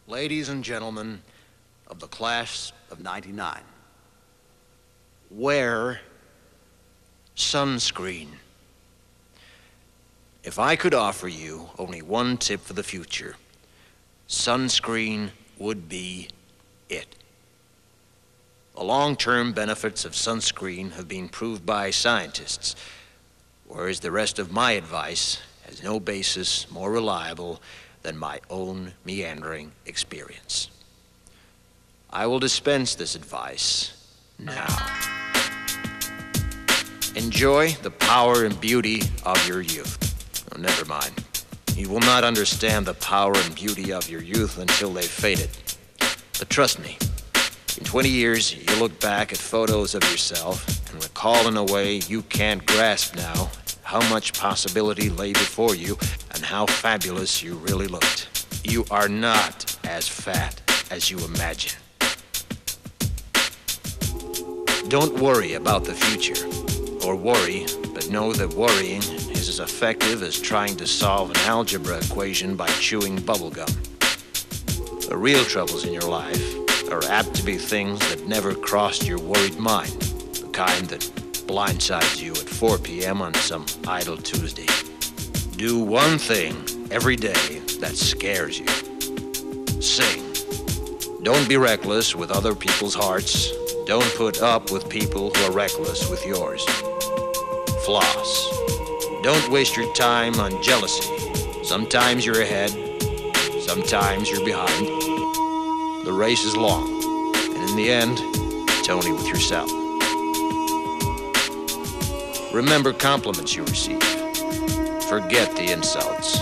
Ladies and gentlemen of the class of '99, wear sunscreen. If I could offer you only one tip for the future, sunscreen would be it. The long-term benefits of sunscreen have been proved by scientists, whereas the rest of my advice has no basis more reliable than my own meandering experience. I will dispense this advice now. Enjoy the power and beauty of your youth. Oh, never mind. You will not understand the power and beauty of your youth until they've faded. But trust me, in 20 years, you'll look back at photos of yourself and recall in a way you can't grasp now how much possibility lay before you and how fabulous you really looked. You are not as fat as you imagine. Don't worry about the future, or worry, but know that worrying is as effective as trying to solve an algebra equation by chewing bubblegum. The real troubles in your life are apt to be things that never crossed your worried mind, the kind that blindsides you at 4 p.m. on some idle Tuesday. Do one thing every day that scares you. Sing. Don't be reckless with other people's hearts. Don't put up with people who are reckless with yours. Floss. Don't waste your time on jealousy. Sometimes you're ahead, sometimes you're behind. The race is long, and in the end, it's only with yourself. Remember compliments you receive. Forget the insults.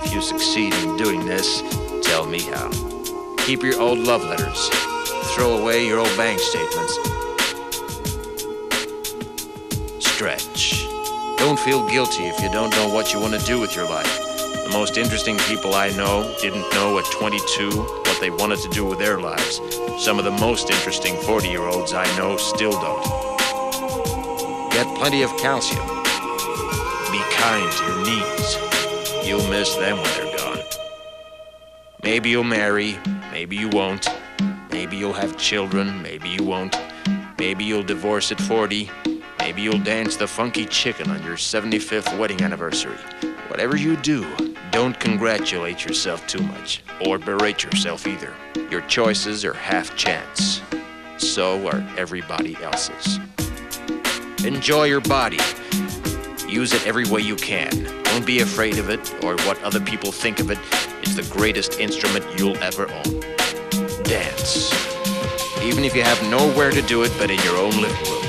If you succeed in doing this, tell me how. Keep your old love letters. Throw away your old bank statements. Stretch. Don't feel guilty if you don't know what you want to do with your life. The most interesting people I know didn't know at 22 what they wanted to do with their lives. Some of the most interesting 40-year-olds I know still don't. Get plenty of calcium. Be kind to your knees. You'll miss them when they're gone. Maybe you'll marry, maybe you won't. Maybe you'll have children, maybe you won't. Maybe you'll divorce at 40. Maybe you'll dance the funky chicken on your 75th wedding anniversary. Whatever you do, don't congratulate yourself too much, or berate yourself either. Your choices are half chance. So are everybody else's. Enjoy your body. Use it every way you can. Don't be afraid of it or what other people think of it. It's the greatest instrument you'll ever own. Dance. Even if you have nowhere to do it but in your own living room.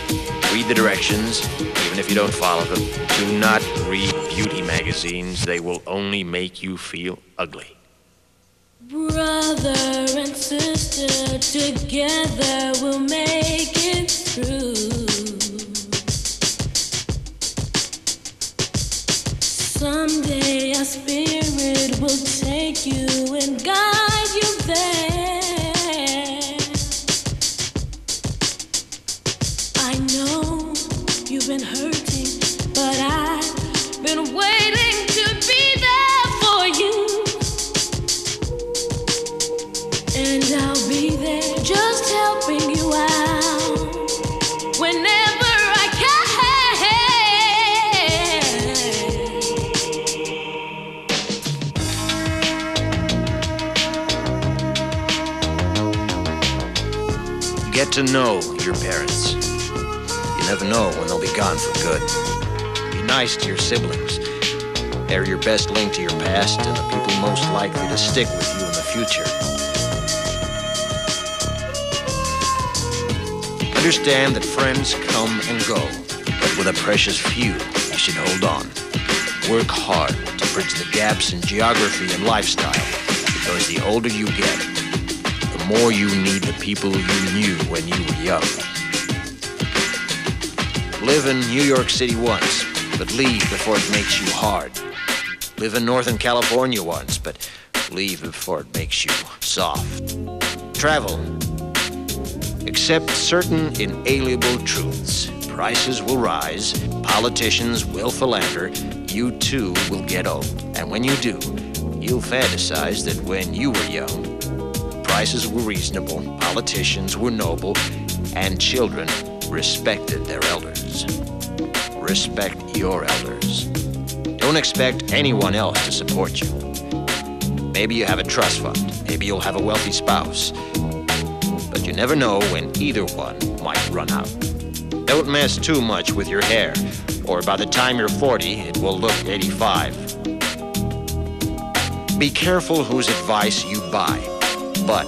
Read the directions, even if you don't follow them. Do not read beauty magazines. They will only make you feel ugly. Brother and sister, together we'll make it through. Someday our spirit will take you and guide you there. I know you've been hurting, but I've been waiting to be there for you. And I'll be there just helping you out whenever I can. Get to know your parents. You never know when they'll be gone for good. Be nice to your siblings. They're your best link to your past and the people most likely to stick with you in the future. Understand that friends come and go, but with a precious few, you should hold on. Work hard to bridge the gaps in geography and lifestyle, because the older you get, the more you need the people you knew when you were young. Live in New York City once, but leave before it makes you hard. Live in Northern California once, but leave before it makes you soft. Travel. Accept certain inalienable truths. Prices will rise, politicians will philander, you too will get old. And when you do, you'll fantasize that when you were young, prices were reasonable, politicians were noble, and children respected their elders. Respect your elders. Don't expect anyone else to support you. Maybe you have a trust fund. Maybe you'll have a wealthy spouse. But you never know when either one might run out. Don't mess too much with your hair, or by the time you're 40, it will look 85. Be careful whose advice you buy, but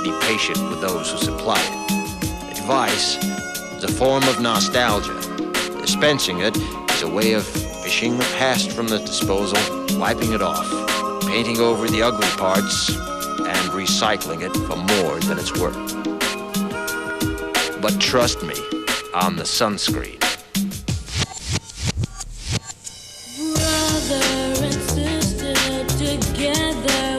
be patient with those who supply it. Advice is a form of nostalgia. Dispensing it is a way of fishing the past from the disposal, wiping it off, painting over the ugly parts, and recycling it for more than it's worth. But trust me on the sunscreen. Brother and sister together.